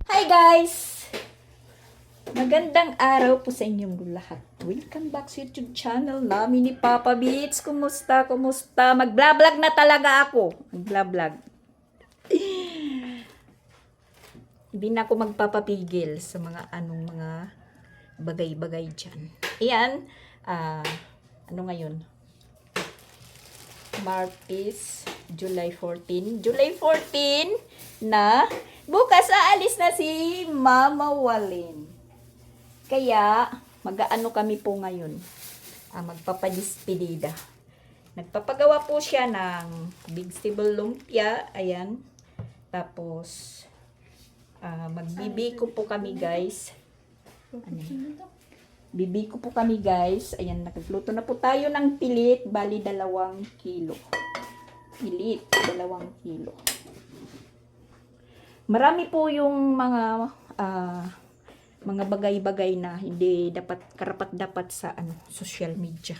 Hi guys! Magandang araw po sa inyong lahat. Welcome back sa YouTube channel namin ni Papa Beats. Kumusta? Kumusta? Mag-vlog na talaga ako. Mag-vlog. Hindi na ako magpapapigil sa mga mga bagay-bagay dyan. Ayan. Ano ngayon? Martes, July 14. July 14 na bukas aalis na si Mama Walin. Kaya, mag-aano kami po ngayon. Magpapadispedida. Nagpapagawa po siya ng vegetable lumpia. Ayan. Tapos, magbibiko po kami guys. Bibiko po kami guys. Ayan, nagluto na po tayo ng pilit. Bali, 2 kilo. Pilit, 2 kilo. Marami po yung mga bagay-bagay na hindi dapat karapat-dapat sa social media.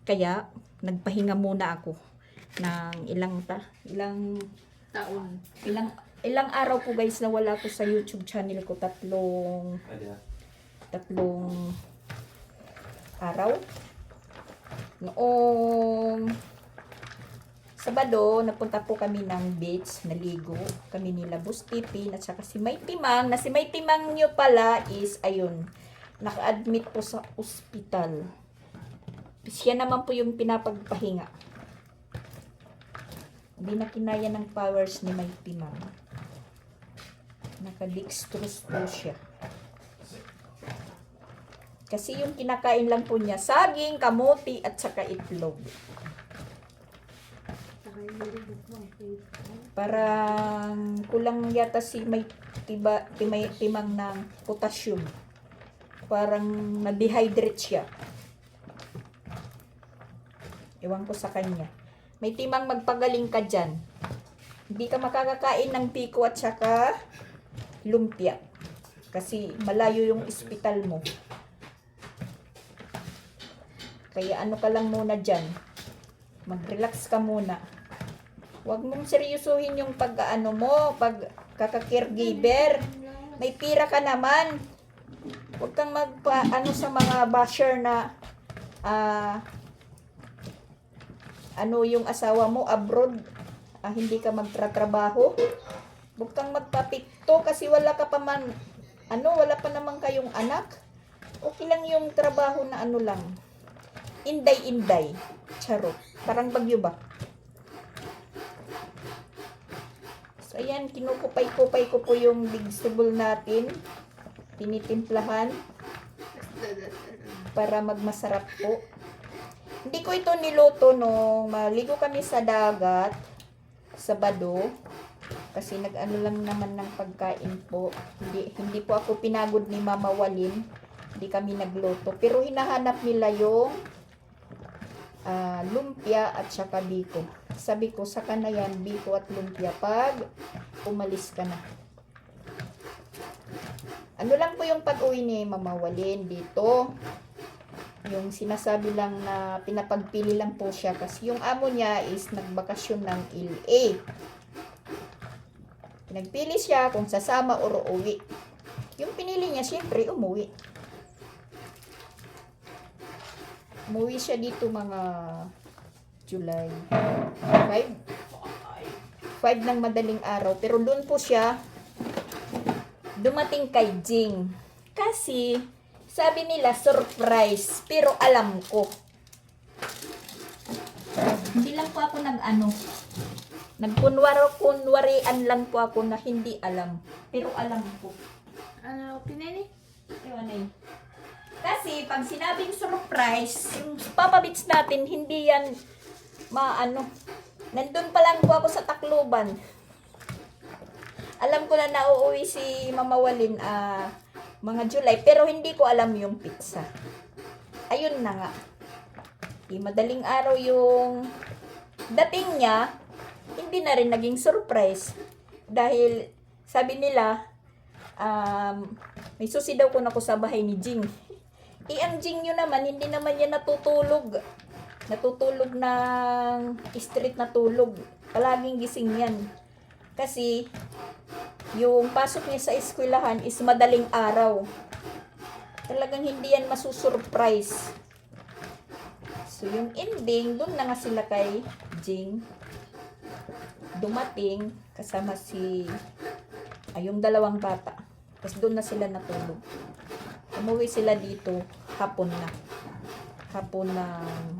Kaya nagpahinga muna ako ng ilang taon. Ilang araw po guys na wala ko sa YouTube channel ko, tatlong araw. Noong Sabado, napunta po kami ng beach, naligo. Kami nila Bustipin at saka si May Timang. Na si May Timang nyo pala is, ayun, naka-admit po sa ospital. Siya naman po yung pinapagpahinga. Hindi na kinaya ng powers ni May Timang. Naka-dextrose po siya. Kasi yung kinakain lang po niya, saging, kamuti, at saka itlog. Parang kulang yata si May Timang ng potassium. Parang na-dehydrate siya. Ewan ko sa kanya. May Timang, magpagaling ka dyan. Hindi ka makakakain ng piko at saka lumpia. Kasi malayo yung ospital mo. Kaya ano ka lang muna dyan. Mag-relax ka muna. Huwag mong seryosohin yung pagkaka-caregiver. May pira ka naman. Huwag kang sa mga basher na yung asawa mo abroad, hindi ka magtratrabaho. Huwag kang magpapikto kasi wala ka pa man, wala pa naman kayong anak. Okay lang yung trabaho na lang. Inday. Charot. Parang bagyo ba? So, ayan, kinukupay-kupay ko po yung vegetable natin. Tinitimplahan. Para magmasarap po. Hindi ko ito niluto nung maligo kami sa dagat. Sabado. Kasi nag-ano lang naman ng pagkain po. Hindi po ako pinagod ni Mama Walin. Hindi kami nagluto. Pero hinahanap nila yung lumpia at saka biko. Sabi ko, saka na yan, biko at lumpia pag umalis ka na. Ano lang po yung pag-uwi ni Mama Walin dito. Yung sinasabi lang na pinapagpili lang po siya kasi yung amo niya is nagbakasyon ng LA. Pinagpili siya kung sasama or uwi. Yung pinili niya, siyempre, umuwi. Umuwi siya dito mga July 5 ng madaling araw. Pero doon po siya dumating kay Jing. Kasi sabi nila surprise. Pero alam ko. Hindi lang po ako nagkunwarian lang po ako na hindi alam. Pero alam ko. Ano, pinili? Ewan eh. Kasi pag sinabing surprise, yung Papa Beats natin, hindi yan nandun pa lang po ako sa Tacloban. Alam ko na nauuwi si Mama Walin mga July, pero hindi ko alam yung pizza. Ayun na nga. Madaling araw yung dating niya, hindi na rin naging surprise. Dahil sabi nila, may susi daw ko na ko sa bahay ni Jing. Ang Jing nyo naman, hindi naman yan natutulog. Natutulog ng street na tulog. Palaging gising yan. Kasi, yung pasok niya sa eskwelahan is madaling araw. Talagang hindi yan masusurprise. So, yung ending, doon na nga sila kay Jing. Dumating, kasama yung dalawang bata. Tapos doon na sila natulog. Umuwi sila dito, hapon na. Hapon ng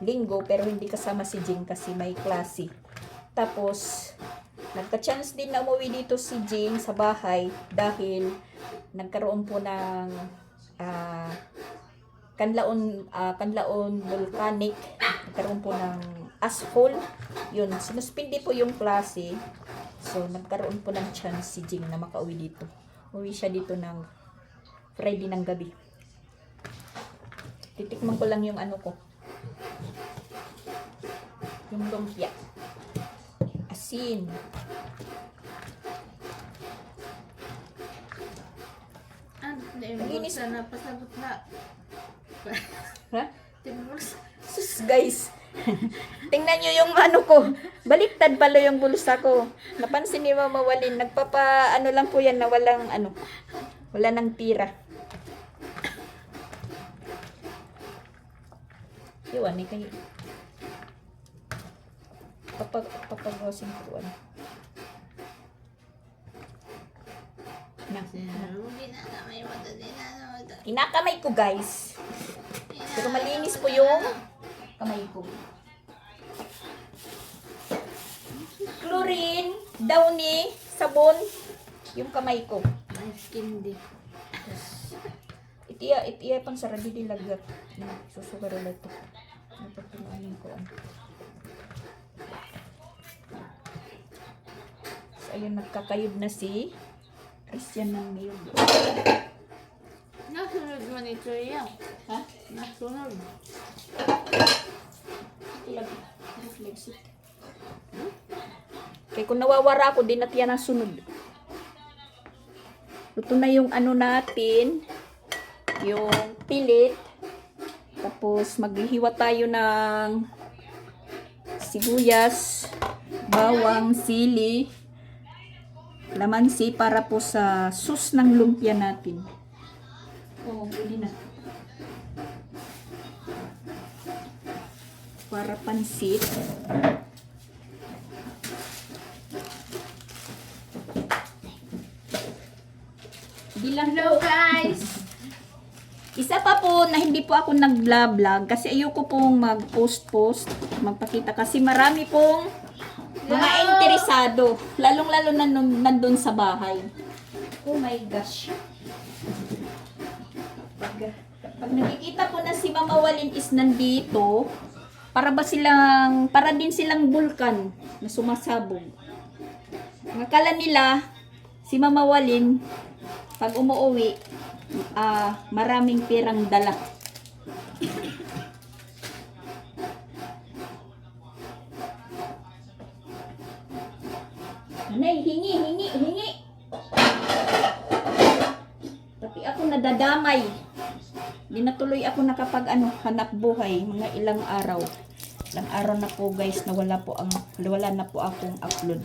linggo, pero hindi kasama si Jing kasi may klase. Tapos, nagka-chance din na umuwi dito si Jing sa bahay dahil nagkaroon po ng Kanlaon volcanic, nagkaroon po ng ashfall. Yun, sinuspindi po yung klase. So, nagkaroon po ng chance si Jing na makauwi dito. Uwi siya dito ng Friday ng gabi. Titikman ko lang yung ano ko. Yung lumpia. Asin. Linis na pasabot na. Ha? Timbulsa. Sus, guys. Tingnan nyo yung ano ko. Baliktad pala yung bulsa ko. Napansin ni Mama Walin. Ano lang po yan na walang wala nang tira. Iwan eh kayo. Papagawasin ko ano. Kinakamay ko, guys. Pero malinis po yung kamay ko. Chlorine, downy, sabon, yung kamay ko. My skin di. Itiya pang sarado di lagat. Susugaro na ito. Napatunanin ko. So, ayun, nagkakayod na si Christian ng niyog. Nasunod mo nito yan. Ha? Nasunod. Reflex it. Kaya kung nawawara ako, di natin yan ang sunod. Luto na yung ano natin. Yung pilit. Tapos maghihiwa tayo ng sibuyas, bawang, sili, lamansi para po sa sauce ng lumpia natin. Oo, pwede na. Para pansit. Bilang Hello guys! Isa pa po na hindi po ako nag-vlog kasi ayoko pong mag-post magpakita kasi marami pong mga interesado, lalong-lalo na nandun sa bahay. Oh my gosh. Pag nakikita ko na si Mama Walin is nandito, para din silang bulkan na sumasabog. Akala nila si Mama Walin pag umuwi, maraming pirang dala. Anay, hingi. Tapi ako nadadamay. Di na tuloy ako hanap buhay, mga ilang araw. Ilang araw na po guys na wala na po akong upload.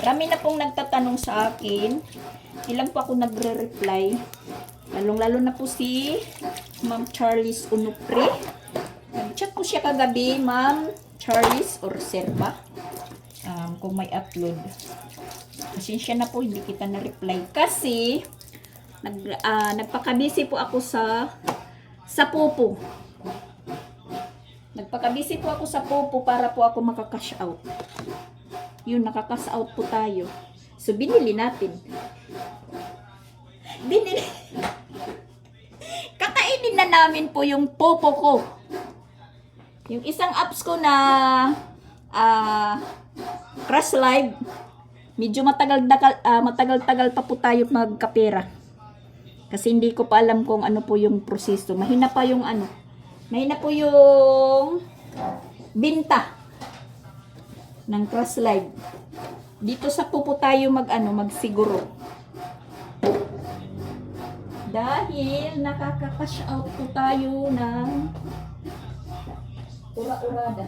Marami na pong nagtatanong sa akin. Ilang po ako nagre-reply. Lalong-lalo na po si Ma'am Charles Unupre. Nag-chat ko siya kagabi, Ma'am Charles or Serba. Kung may upload. Pasensya na po, hindi kita na-reply. Kasi, nagpakabisi po ako sa Popo. Nagpakabisi po ako sa Popo para po ako makakash out. Yun, nakakash out po tayo. So, binili natin. Kakainin na namin po yung Popo ko. Yung isang apps ko na Crush Live, medyo matagal-tagal pa po tayo magkapera. Kasi hindi ko pa alam kung ano po yung proseso. Mahina po yung binta ng Crush Live. Dito sa Popo tayo magsiguro. Dahil nakaka-cash out po tayo ng ura-urada.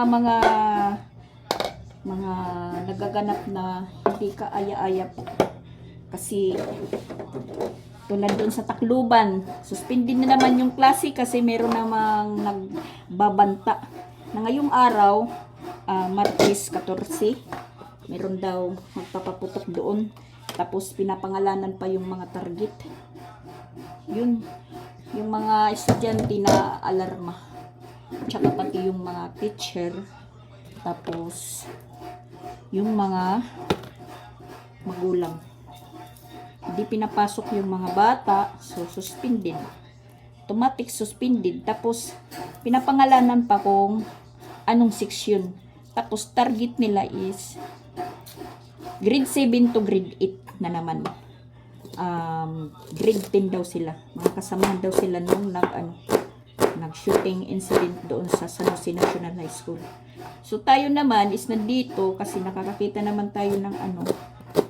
mga nagaganap na hindi ka aya-aya kasi tulad doon sa Tacloban, suspended na naman yung klase kasi meron namang nagbabanta na ngayong araw, Martes 14, meron daw magpapaputok doon. Tapos pinapangalanan pa yung mga target. Yun, yung mga estudyante na alarma. Tsaka pati yung mga teacher. Tapos yung mga magulang. Hindi pinapasok yung mga bata, so suspended. Automatic suspended. Tapos pinapangalanan pa kung anong section. Tapos target nila is grade 7 to grade 8 na naman. Grade 10 daw sila. Mga kasamahan daw sila nung nag-shooting incident doon sa San Jose National High School. So tayo naman is nandito kasi nakakakita naman tayo ng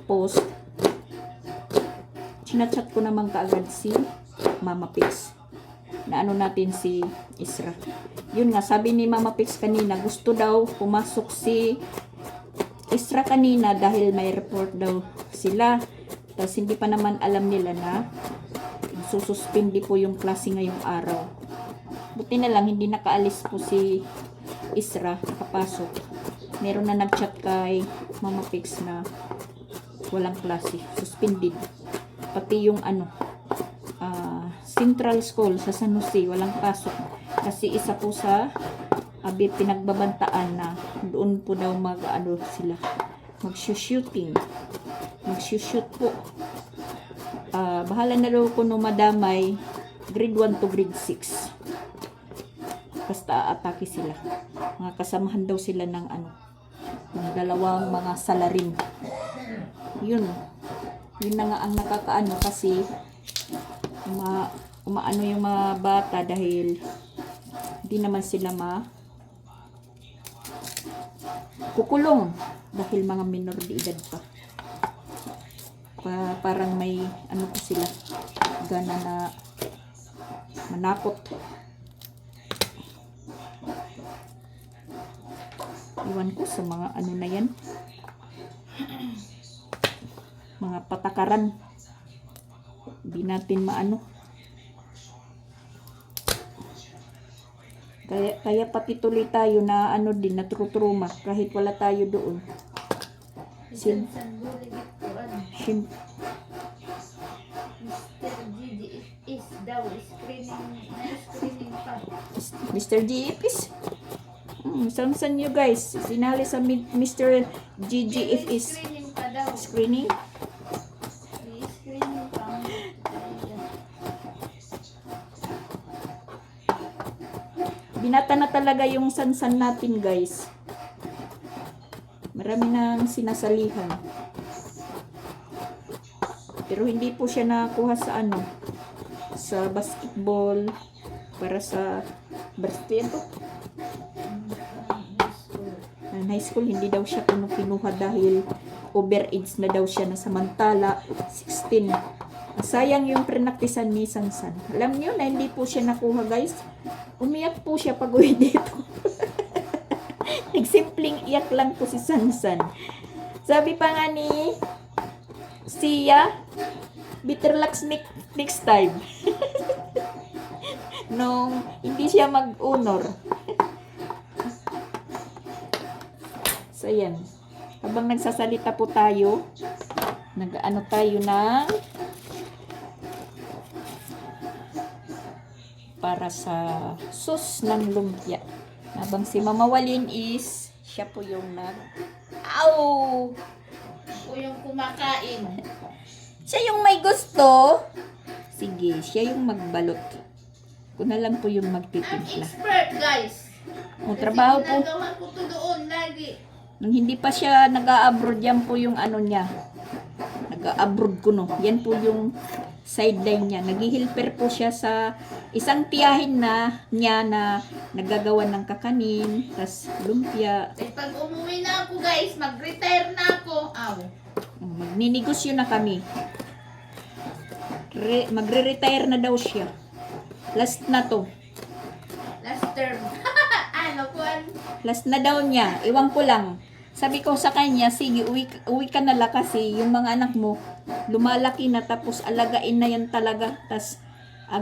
post. Chinachat ko naman kaagad si Mama Pix. Na natin si Isra. Yun nga, sabi ni Mama Pix kanina, gusto daw pumasok si Isra kanina dahil may report daw sila. Tapos hindi pa naman alam nila na sususpindi po yung klase ngayong araw. Buti na lang hindi nakaalis po si Isra, nakapasok. Meron na nagchat kay Mama Pix na walang klase, suspended. Pati yung Central School sa San Jose, walang pasok. Kasi isa po sa pinagbabantaan na doon po daw sila mag-shooting. Mag-shoot po. Bahala na daw ko no madamay grade 1 to grade 6. Basta aatake sila. Mga kasamahan daw sila ng ng dalawang mga salarin. Yun na nga ang nakakaano kasi umaano yung mga bata dahil hindi naman sila kukulong dahil mga minor de edad pa. Parang may po sila gana na manakot. Iwan ko sa mga na yan, mga patakaran. Hindi natin kaya pati tuloy tayo na din natrutruma kahit wala tayo doon. Mr. is daw screening pa. Mr. GF is samsan nyo guys, sinali sa Mr. GGF is Screening pa daw. screening. Screening pa. Binata na talaga yung sansan natin guys. Marami nang sinasalihan. Pero hindi po siya nakuha sa sa basketball para sa varsity high school. Hindi daw siya kinuha dahil overage na daw siya na samantala 16. Sayang yung prenaktisan ni Sansan. Alam niyo na hindi po siya nakuha guys. Umiyak po siya pag uwi dito. Nagsimpleng iyak lang po si Sansan. Sabi pa nga ni Sia, better luck next time. Nung hindi siya mag-honor. So yan. Habang nagsasalita po tayo, tayo ng para sa sus ng lumpia. Habang si Mama Walin is siya po yung O yung kumakain. siya yung may gusto. Sige, siya yung magbalot. Ko na lang po yung I'm magtitimpla. expert, guys. Trabaho po. Ginagawa ko to doon lagi. Nung hindi pa siya nag-a-abroad, yan po yung niya. Nag-a-abroad ko no. Yan po yung sideline niya. Nag-helper po siya sa isang tiyahin niya na naggagawa ng kakanin, tas lumpia. Eh, pag umuwi na ako, guys, mag-retire na ako. Magninegosyo na kami. Magre-retire na daw siya. Last na to. Last term. Last na daw niya. Iwan ko lang. Sabi ko sa kanya, sige, uwi ka na lang kasi yung mga anak mo, lumalaki na tapos alagain na yan talaga. Tas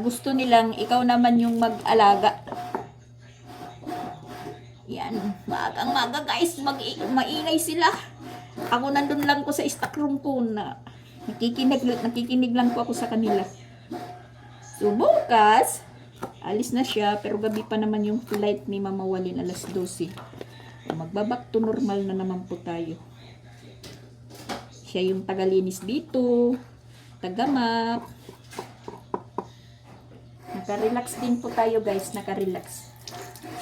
gusto nilang ikaw naman yung mag-alaga. Yan. Magang-maga guys. Maingay sila. Ako nandun lang ko sa stock room ko na nakikinig lang po ako sa kanila. So, bukas, alis na siya, pero gabi pa naman yung flight ni Mama Walin, alas 12. Magbabak to normal na naman po tayo. Siya yung tagalinis dito, tagamap. Naka-relax din po tayo guys, naka-relax.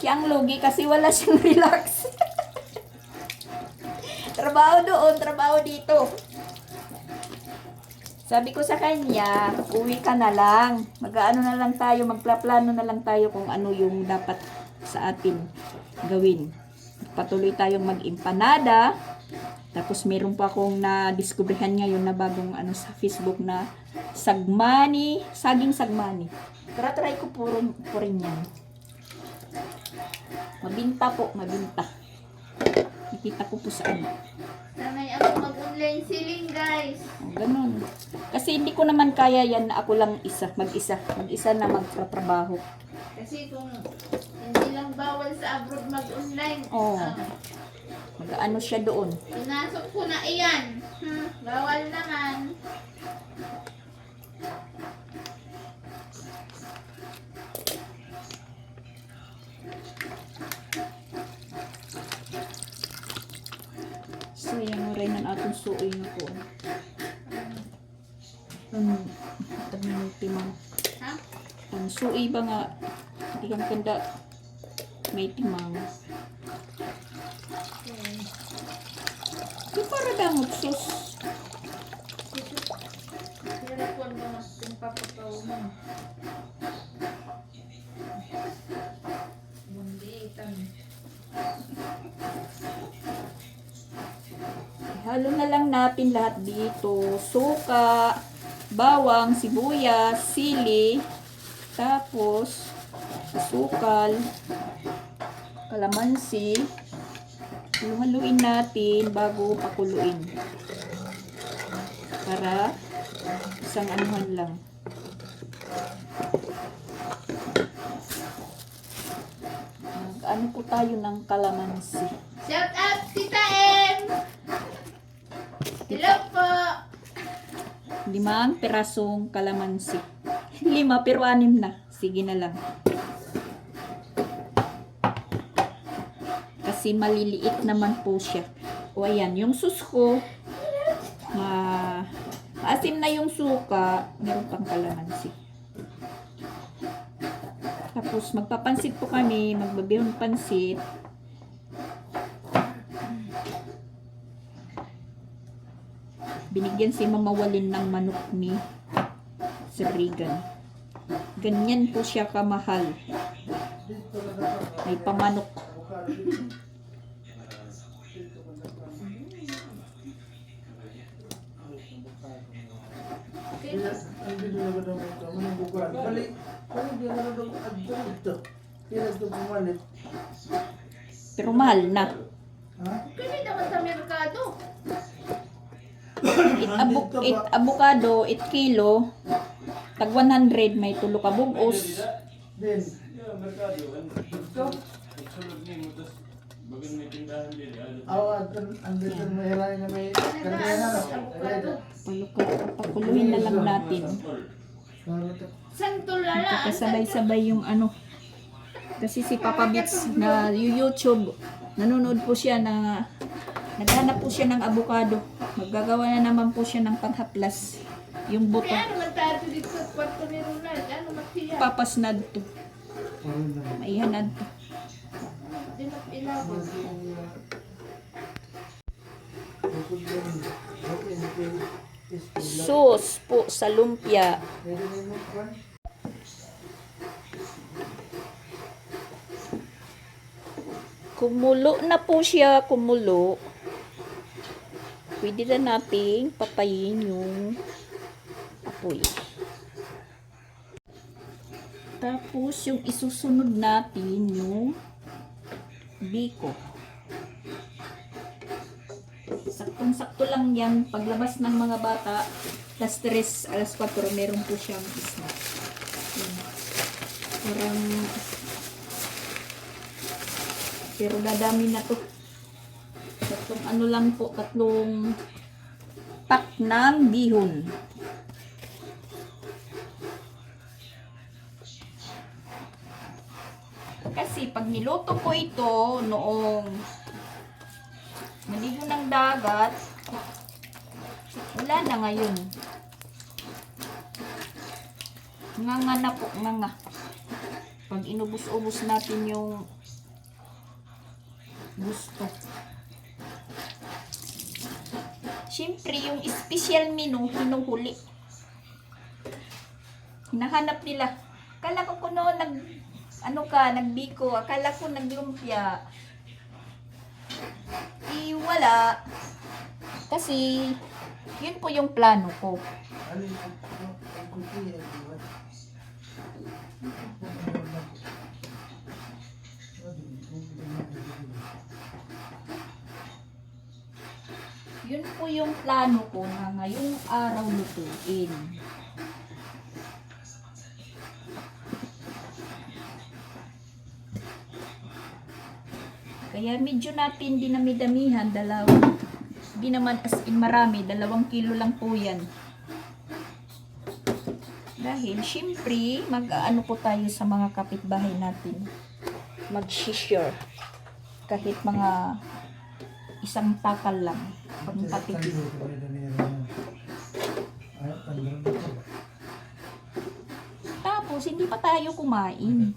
Siya ang lugi kasi wala siyang relax. Trabaho doon, trabaho dito. Sabi ko sa kanya, uwi ka na lang. Mag-ano na lang tayo, magplaplano na lang tayo kung ano yung dapat sa atin gawin. Patuloy tayong mag-empanada. Tapos meron pa akong na-discoveryhan ngayon na bagong ano sa Facebook na saging sagmani. Try ko po rin yan. Mabinta po, mabinta. Nakita ko po sa ano. Sanay ako mag-online selling, guys. Ganun. Kasi hindi ko naman kaya yan na ako lang mag-isa na magtatrabaho. Kasi kung hindi lang bawal sa abroad mag-online, Oo. Mag-ano siya doon. pinasok ko na iyan. Bawal naman. So, yung rin ang atong suoy na po. Timang. Ha? Ang suoy ba nga, hindi kang kanda may timang. Yung para damot sus. Hirapan mo mas yung papataw mo. Bunditan. Halo na lang natin lahat dito. Suka, bawang, sibuyas, sili, tapos sukal, kalamansi. Haluin natin bago pakuluin. Para isang anuhan lang. Ano po tayo ng kalamansi. Shout out, Tita M! Hello po! 5 pirasong kalamansi. 5 pero 6 na. Sige na lang. Kasi maliliit naman po siya. O ayan, yung sus ko, maasim na yung suka, meron pang kalamansi. Tapos magpapansit po kami, magbabihon pansit. Binigyan si Mama Walin ng manok ni Sir Regan. Ganyan po siya kamahal. May pamanok. Pero mahal na. Kaya naman sa merkado. Avocado, 8 kilo. Tag 100, may tulo ka bugos. Pakuluhin na lang natin. Santol na lang. Kasabay-sabay yung ano. Kasi si Papa Bits na YouTube, nanonood po siya na naghanap po siya ng avocado. Maggagawa na naman po siya ng panghaplas. Yung buto. Kaya naman tayo dito sa kwarto ni Ronald. Ano magsiya? Papasnad to. Maihanad to. Di na ilawag. Sus po sa lumpia. Kumulo na po siya, kumulo. Pwede na nating patayin yung apoy. Tapos yung isusunod natin yung biko. Saktong-sakto lang yan. Paglabas ng mga bata, alas 3, alas 4, meron po siyang snack. Yan. Parang, pero dadami na to. Tatlong ano lang po, tatlong pack ng bihon. Kasi pag niluto ko ito noong maligo ng dagat, wala na ngayon. Nganga na po, nganga. Pag inubos-ubos natin yung gusto. Siyempre, yung special menu, hinuhuli. Hinahanap nila. Akala ko noon nagbiko. Akala ko naglumpia. Wala. Kasi, yun po yung plano ko. Yun po yung plano ko na ngayong araw lutuin. Kaya medyo natin dinami-damihan, di naman as in marami, 2 kilo lang po yan. Dahil syempre, mag-ano po tayo sa mga kapitbahay natin. Mag-share. Kahit mga isang takal lang. Pagpatipid. Tapos, hindi pa tayo kumain.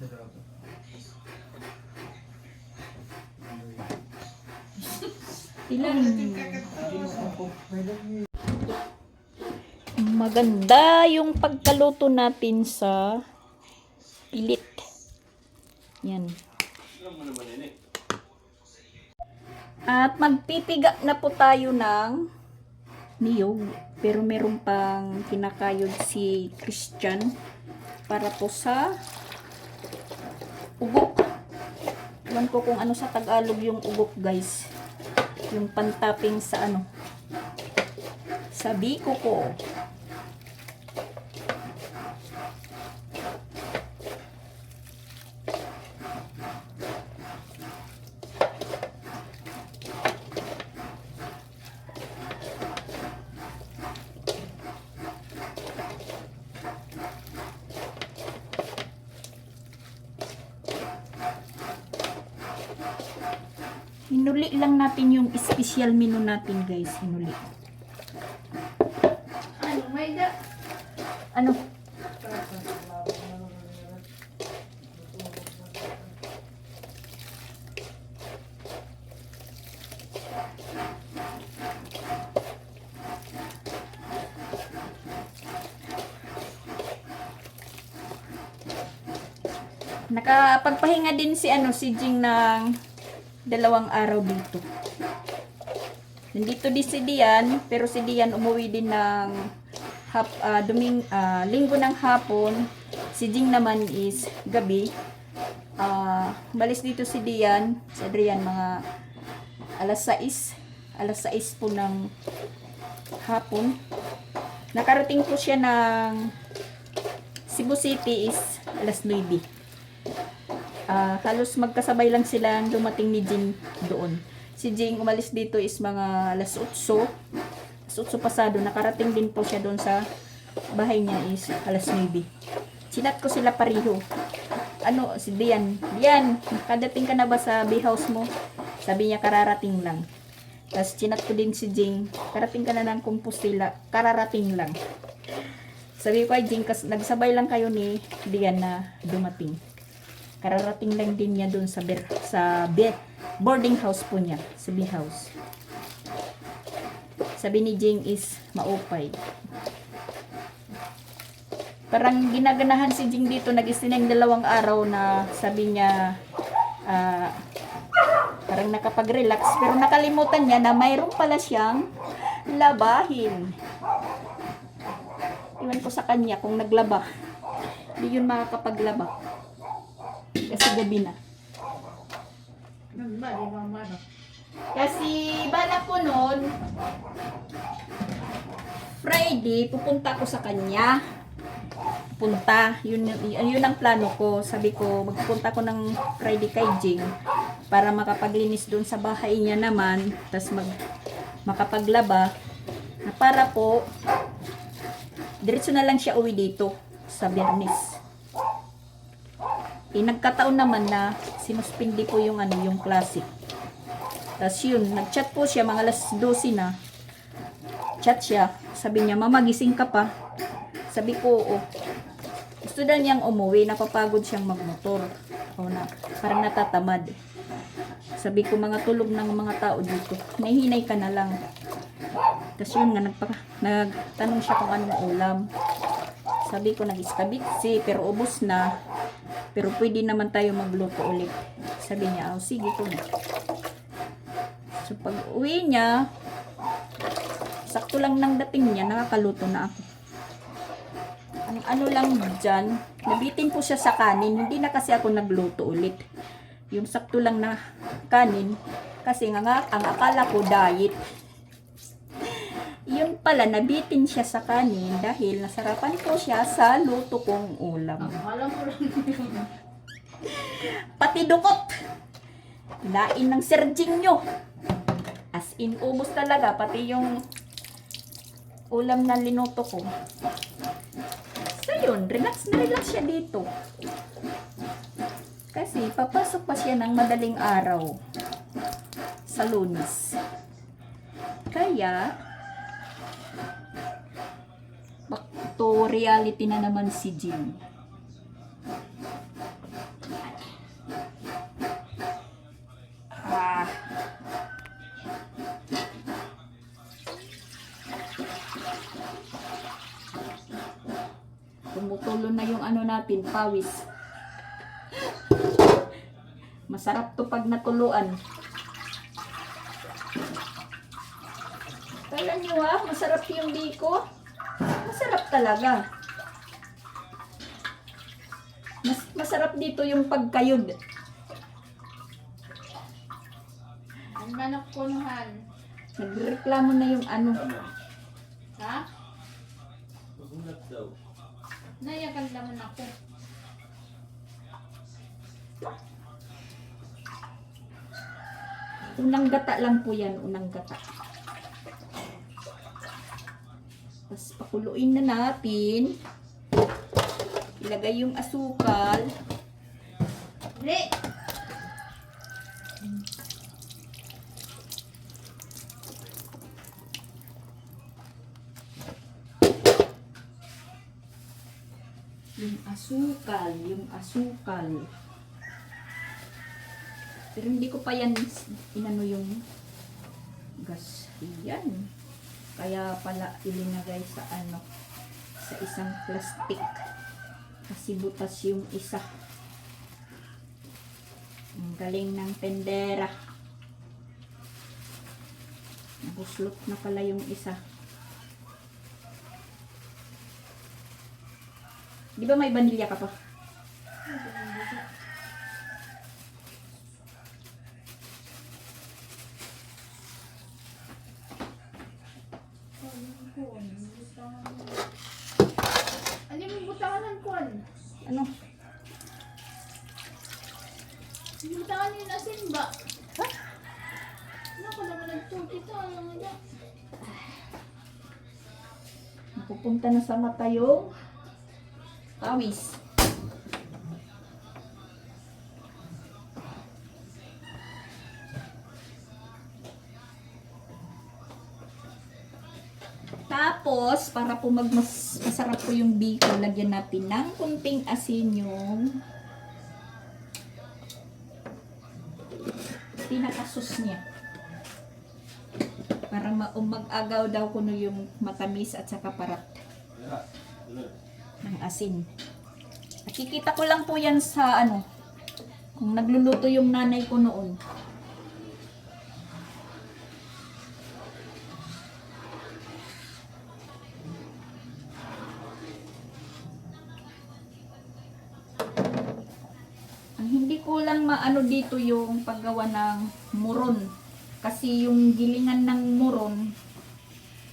Ilan? Maganda yung pagkaluto natin sa pilit. Yan. At magpipiga na po tayo ng niyog. Pero meron pang kinakayod si Christian para po sa ugok. Iwan ko kung ano sa Tagalog yung ugok, guys. Yung pantaping sa sa biko ko. Hinuli lang natin yung special menu natin, guys. Hinuli. Ano, may da? Ano? Nakapagpahinga din si si Jing ng 2 araw dito. Nandito din si Dian, pero si Dian umuwi din ng linggo ng hapon. Si Jing naman is gabi. Balis dito si Dian, si Adrian, mga alas 6 po ng hapon. Nakarating po siya ng Cebu City is alas 9. Halos magkasabay lang sila dumating ni Jing doon. Si Jing umalis dito is mga alas 8 pasado. Nakarating din po siya doon sa bahay niya is alas 9. Sinat ko sila pareho. Si Dian, nakadating ka na ba sa B-house mo? Sabi niya kararating lang. Tapos sinat ko din si Jing, karating ka na ng Compostela, kararating lang. Sabi ko ay Jing, nagsabay lang kayo ni Dian na dumating. Kararating lang din niya doon sa boarding house po niya, sa B-house. Sabi ni Jing is maupay. Parang ginaganahan si Jing dito, nag-isineng 2 araw na sabi niya parang nakapag-relax, pero nakalimutan niya na mayroon pala siyang labahin. Iwan ko sa kanya kung naglaba. Hindi yun makakapaglaba. Kasi gabi na. Nagbali bang mano? Kasi balak ko noon, Friday, pupunta ko sa kanya. Punta, yun ang plano ko. Sabi ko, magpunta ko ng Friday kay Jing para makapaglinis doon sa bahay niya naman, tas makapaglaba, na para po diretso na lang siya uwi dito sa Biyernes. Nagkataon naman na sinuspindi po yung yung klase. Tas yun, nagchat po siya mga alas 12 na. Chat siya, sabi niya, "Mama, gising ka pa?" Sabi ko, "Oo." Gusto daw niyang umuwi, napapagod siyang magmotor. O na, parang natatamad. Sabi ko, mga tulog ng mga tao dito. Nahihinay ka na lang. Tapos yun nga, nagtanong siya kung anong ulam. Sabi ko, nag-iskabitsi, pero ubos na. Pero pwede naman tayo magluto ulit. Sabi niya, "Oh, sige po." So pag uwi niya, sakto lang nang dating niya, nakakaluto na ako. Ang ano lang dyan, nabitin po siya sa kanin. Hindi na kasi ako nagluto ulit. Yung sakto lang na kanin, kasi nga ang akala ko diet. Yun pala, nabitin siya sa kanin dahil nasarapan po siya sa luto kong ulam. Alam ko lang yun. Pati dukot! Lain ng Serginyo. As in, ubos talaga. Pati yung ulam na linuto ko. So yun, relax na relax siya dito. Kasi papasok pa siya ng madaling araw sa Lunes. Kaya, back to reality na naman si Jim. Tumutulo na yung ano natin, pawis. Masarap to pag natuluan. Kala nyo masarap yung biko. Masarap talaga. Masarap dito yung pagkayod. Ang manok kunuhan. Nagreklamo na yung ano. Ha? Magulat daw. Nayakan naman ako. Unang gata lang po yan, unang gata. Tapos pakuluin na natin. Ilagay yung asukal. Dali! Yung asukal. Pero hindi ko pa yan inano yung gas. Yan. Kaya pala ilinagay sa ano, sa isang plastic. Kasi butas yung isa. Ang galing ng tendera. Nabuslot na pala yung isa. Di ba may vanilya ka pa? Ano yung butangan ng kon? Ano? Yung butangan yung asin ba? Ha? Ano ko naman nagtuki to? Ano nga? Napupunta na sa mata yung pawis. Tapos, para po masarap po yung biko, lagyan natin ng kunting asin yung pinakasus niya. Para mag-agaw daw kuno yung matamis at saka parat ng asin. Nakikita ko lang po yan sa ano, kung nagluluto yung nanay ko noon. Ang hindi ko ko lang maano dito yung paggawa ng muron. Kasi yung gilingan ng muron,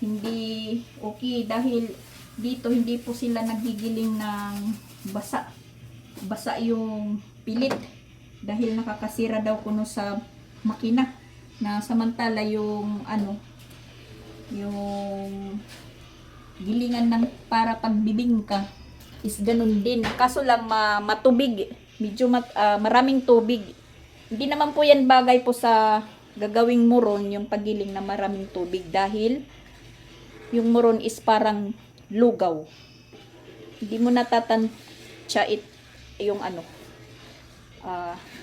hindi okay dahil dito hindi po sila nagigiling ng basa. Basa yung pilit dahil nakakasira daw kuno sa makina. Na samantala yung ano, yung gilingan ng para pagbibingka is ganun din. Kaso lang matubig. Medyo maraming tubig. Hindi naman po yan bagay po sa gagawing muron yung pagiling na maraming tubig dahil yung muron is parang lugaw. Hindi mo natatansya yung ano,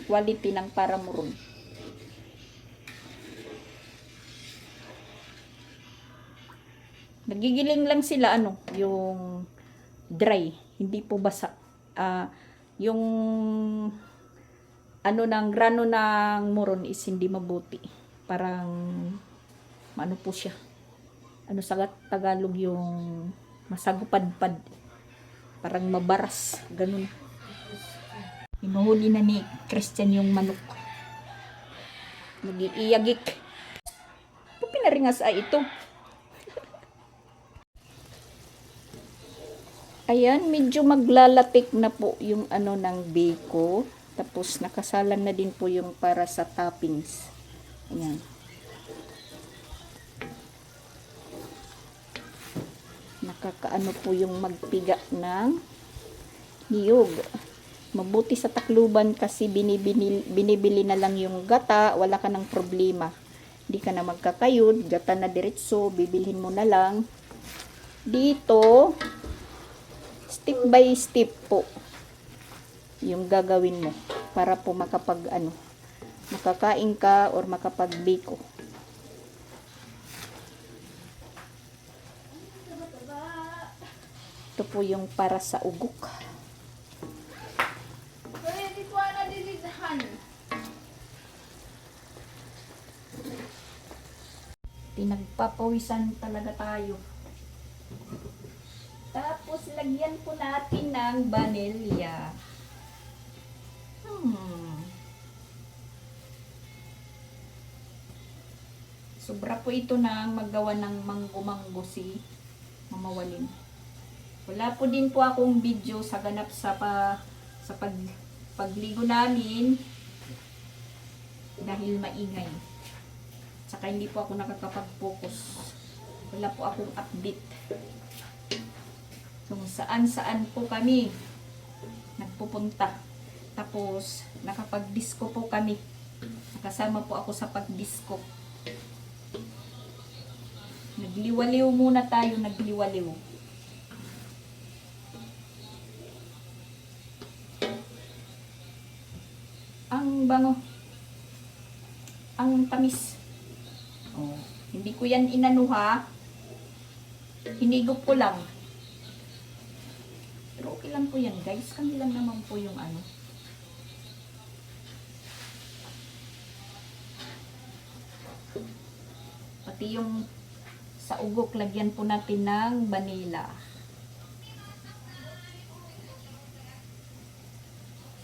quality ng para muron. Nagigiling lang sila ano, yung dry, hindi po basa. Yung ano ng grano ng muron is hindi mabuti. Parang ano po siya. Ano sa Tagalog yung masagupadpad. Parang mabaras, ganun. Hinuhuli na ni Christian yung manok. Nag-iiyagik. Pinaringas ay ito. Ayan, medyo maglalatik na po yung ano ng biko. Tapos nakasalang na din po yung para sa toppings. Ayan. Nakakaano po yung magpiga ng niyog. Mabuti sa Tacloban kasi binibili na lang yung gata, wala ka ng problema. Hindi ka na magkakayod, gata na diretso, bibilhin mo na lang. Dito, step by step po yung gagawin mo para po makakain ka or makapagbiko. Ito po yung para sa ugok. Kaya dito na dilidahan. Pinagpapawisan talaga tayo. Tapos, lagyan po natin ng vanilya. Sobra po ito na maggawa ng manggo-manggo si Mama Walin. Wala po din po akong video sa ganap sa pagligo namin dahil maingay. Saka hindi po ako nakakapag-focus. Wala po akong update. Kung saan-saan po kami nagpupunta. Tapos, nakapag-disco po kami. Nakasama po ako sa pag-disco. Nagliwaliw muna tayo, nagliwaliw. Ang bango. Ang tamis. Oh, hindi ko yan inanuha. Hinigop ko lang. Pero okay lang po yan, guys. Kami lang naman po yung ano. Pati yung sa ugok, lagyan po natin ng vanilla.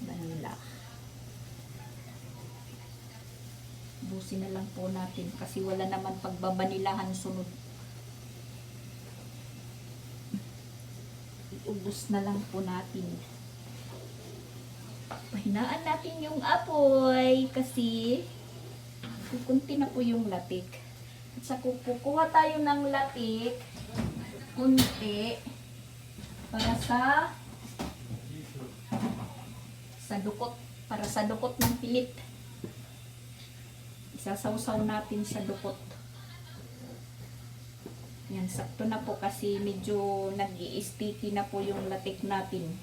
Vanilla. Busin na lang po natin kasi wala naman pagbabanilahan sunod. Iubos na lang po natin. Pahinaan natin yung apoy kasi kukunti na po yung latik. At sa kukuha tayo ng latik, kunti, para sa dukot, para sa dukot ng pilit. Isasawsaw natin sa dukot. Yan, sakto na po kasi medyo nag-i-sticky na po yung latik natin.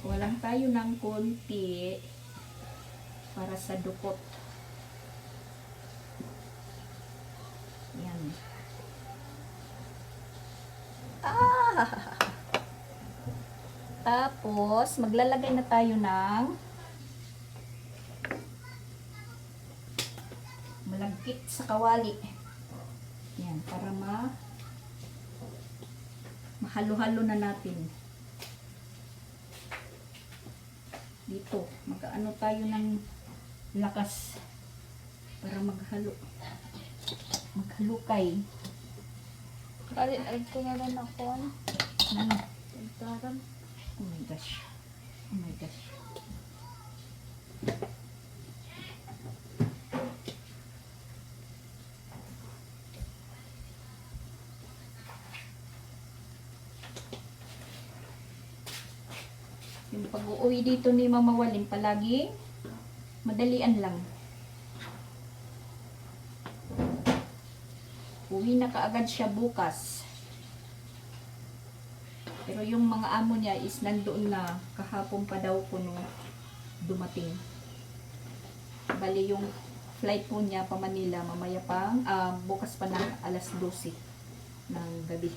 Kuha lang tayo ng konti para sa dukot. Yan. Tapos, maglalagay na tayo ng malagkit sa kawali. Yan, para mahalo-halo na natin. Dito, mag-ano tayo ng lakas para maghalo. Maghalukay. Alit ko na lang ako. Ano? Nagtaram. Oh my gosh. Oh my gosh. Yung pag-uwi dito ni Mama Walin palagi madalian lang. Uwi na kaagad siya bukas. Pero yung mga amo niya is nandoon na kahapon pa daw ko nung dumating. Bali yung flight po niya pa Manila mamaya pang bukas pa ng alas 12 ng gabi.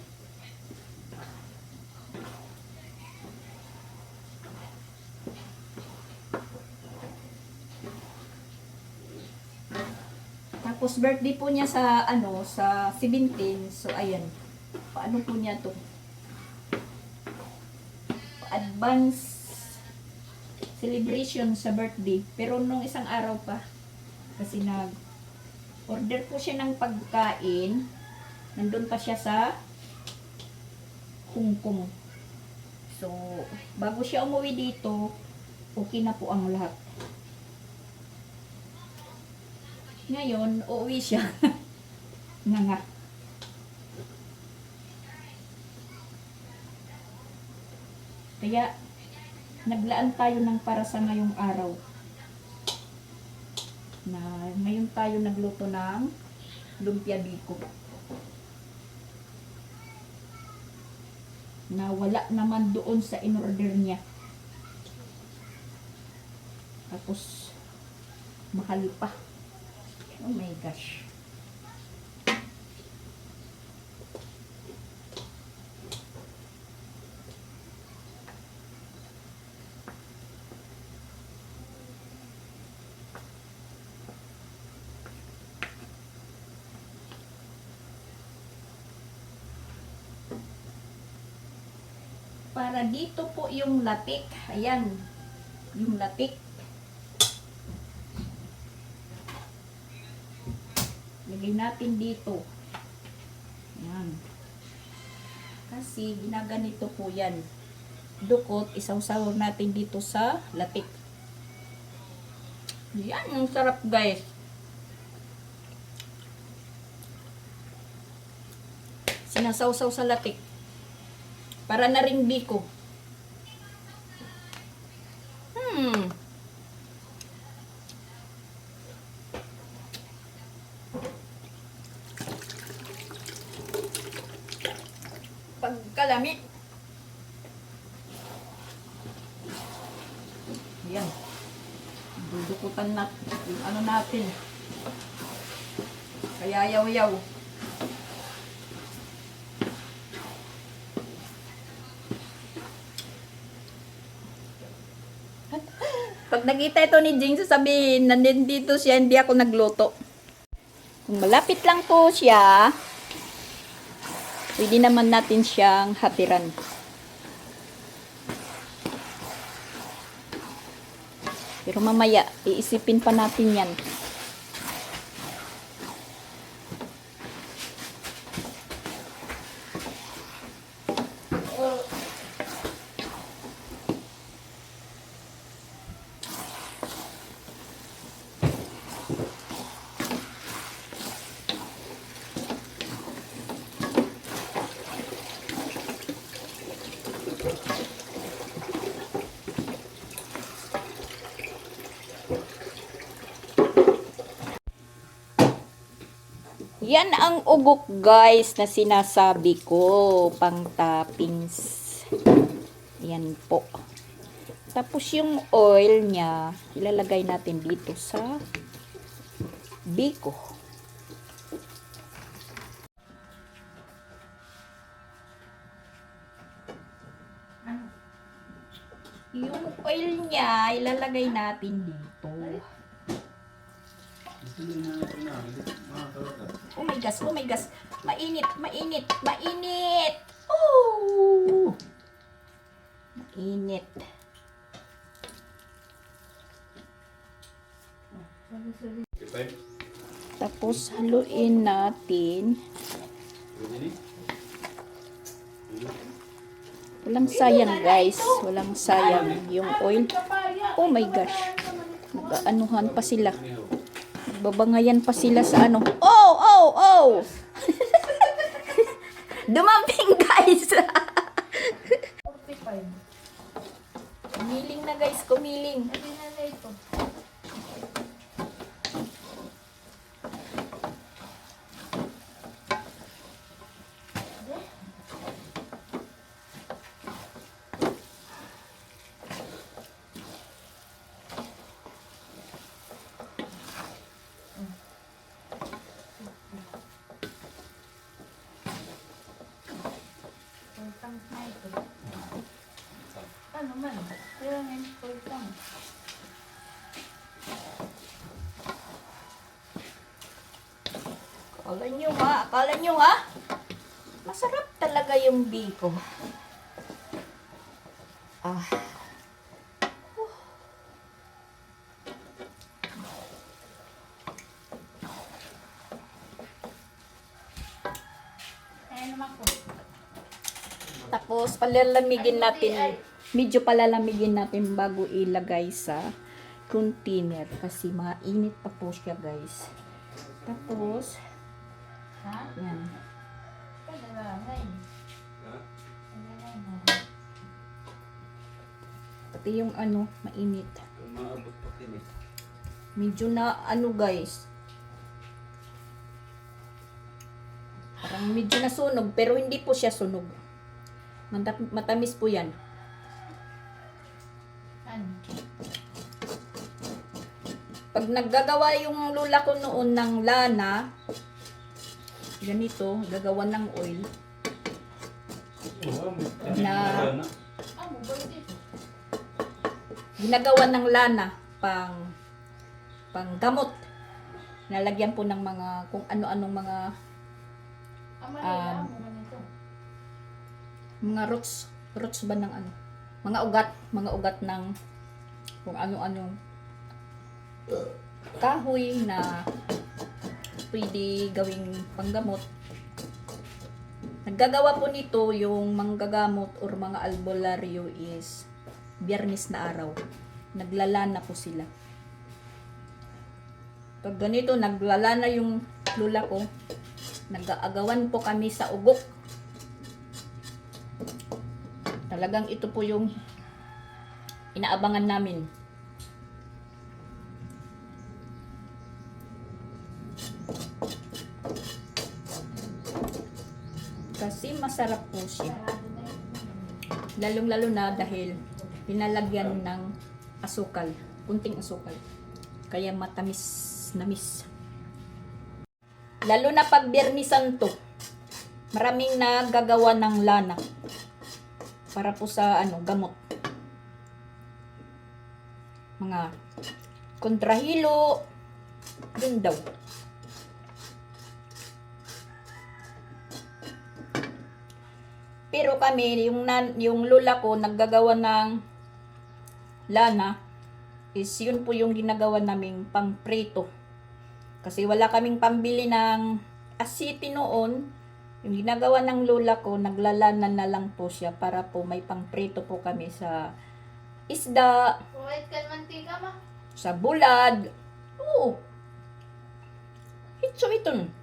Tapos birthday po niya sa sa 17. So ayan. Paano po niya to? Advance celebration sa birthday. Pero nung isang araw pa kasi order po siya ng pagkain. Nandun pa siya sa Hong Kong. So bago siya umuwi dito, okay na po ang lahat. Ngayon, uuwi siya. Nga. Kaya, naglaan tayo ng para sa ngayong araw. Na ngayon tayo nagluto ng lumpia biko. Na wala naman doon sa in-order niya. Tapos, mahal pa. Oh my gosh. Para dito po yung latik. Ayan. Yung latik. Lagay natin dito. Ayan. Kasi ginaganito po yan. Dukot, isaw-saw natin dito sa latik. Yan, ang sarap guys. Sinasaw-saw sa latik. Para na ring biko. Pagkalami. Yan. Dudukutan natin yung ano natin. Kaya yaw-yaw. Pag nakita ito ni Jing, sasabihin, nandito siya, hindi ako nagluto. Kung malapit lang po siya, pwede naman natin siyang hatiran. Pero mamaya, iisipin pa natin yan. Yan ang ugok guys na sinasabi ko, pang toppings. Yan po. Tapos yung oil niya, ilalagay natin dito sa biko. Yung oil niya, ilalagay natin dito. Oh my gosh, oh my gosh. Mainit, mainit, mainit. Oh! Mainit. Okay, Tapos haluin natin. pwede ni? Walang sayang guys. Walang sayang yung oil. Oh my gosh. Nag-anuhan pa sila. Babangayan pa sila sa ano. Oh, oh, oh! Dumamping guys! 45. Kumiling na guys, kumiling. Hindi na na ito. Pultang na ito. Ano man? Kaya ngayon pultang. Akala nyo ha? Masarap talaga yung biko. Ah. Kaya naman ko. Tapos palalamigin natin. Medyo palalamigin natin bago ilagay sa container kasi mainit pa po siya guys. Tapos, Ha? yan. Kailangan. Ha? Kailangan. Pati yung ano, mainit. Umaabot pa din eh. Medyo na ano guys. Parang medyo nasunog pero hindi po siya sunog. Matamis po yan. Ano? Pag naggagawa yung lula ko noon ng lana, ganito, gagawa ng oil. Na- Amo ba dito? Ginagawa ng lana pang gamot. Nalagyan po ng mga kung ano-anong mga Manila, amo man ito. roots ba ng ano? Mga ugat ng kung ano-anong kahoy na pwede gawing panggamot. Naggagawa po nito yung manggagamot or mga albularyo is Biyernes na araw. Naglalana po sila. Pag ganito, naglalana yung lula ko, nag-aagawan po kami sa ugok. Talagang ito po yung inaabangan namin. Kasi masarap po siya. Sarado na yun. Lalong-lalo na dahil pinalagyan ng asukal. Kunting asukal. Kaya matamis-namis. Lalo na pag Biyernes Santo. Maraming nagagawa ng lana. Para po sa gamot. Mga kontrahilo. Yun daw. Pero kami, yung lula ko, naggagawa ng lana, is yun po yung ginagawa naming pang-prito. Kasi wala kaming pambili ng asiti noon. Yung ginagawa ng lula ko, naglalana na lang po siya para po may pang-prito po kami sa isda, Kuwait ka mantika ma? sa bulad. Oo. Hitso iton.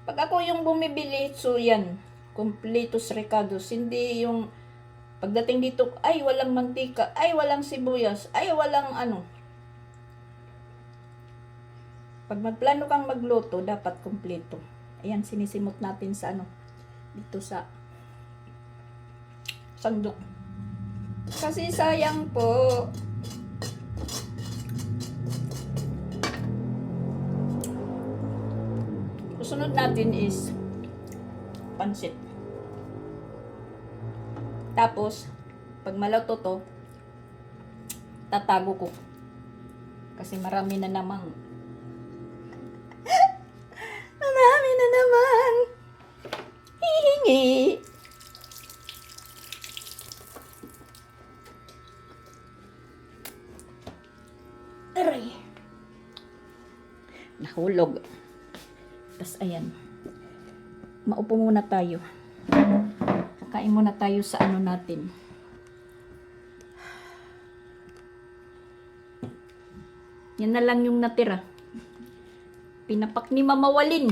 Pag ako yung bumibili, so yan, completos recados. Hindi yung pagdating dito, ay walang mantika, ay walang sibuyas, ay walang ano. Pag magplano kang magluto, dapat kompleto. Ayan, sinisimot natin sa dito sa sandok. Kasi sayang po. Susunod natin is pansit. Tapos, pag maluto to, tatago ko. Kasi marami na namang hihingi. Nahulog. Tapos ayan. Maupo muna tayo. Kakain muna tayo sa ano natin. Yan na lang yung natira. Pinapak ni Mama Walin.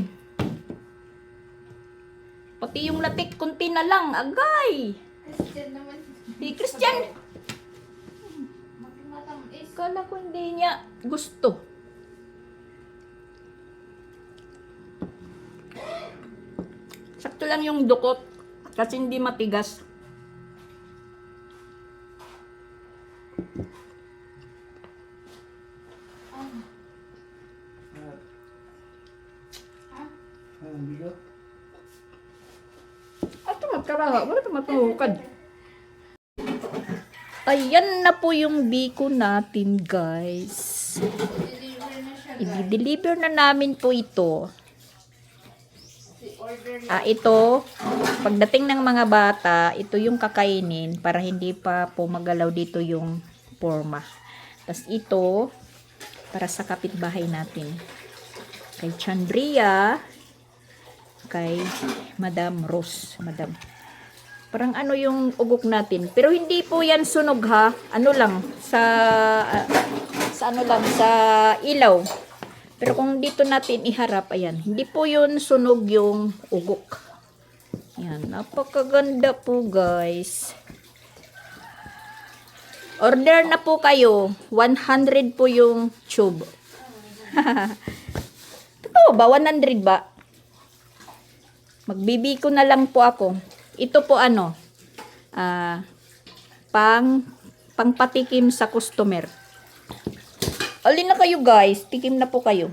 Pati yung latik, kunti na lang. Agay! Christian naman. Si Christian! Matamis. Kala ko hindi niya gusto. Sakto lang yung dukot. Kasi hindi matigas. Ato magkaraha. Wala pa matukad. Ayan na po yung biko natin, guys. Deliver na siya, guys. I-deliver na namin po ito. Order na. Ito, pagdating ng mga bata, ito yung kakainin para hindi pa po magalaw dito yung forma. Tapos ito, para sa kapitbahay natin. Kay Chandria, kay Madam Rose. Madam. Parang ano yung ugok natin. Pero hindi po yan sunog ha. Ano lang, sa ano lang, sa ilaw. Pero kung dito natin iharap, ayan, hindi po yun sunog yung ugok. Ayan, napakaganda po guys. Order na po kayo. 100 po yung tube. Totoo ba? 100 ba? Magbibiko na lang po ako. Ito po ano, pangpatikim sa customer. Alin na kayo guys, tikim na po kayo.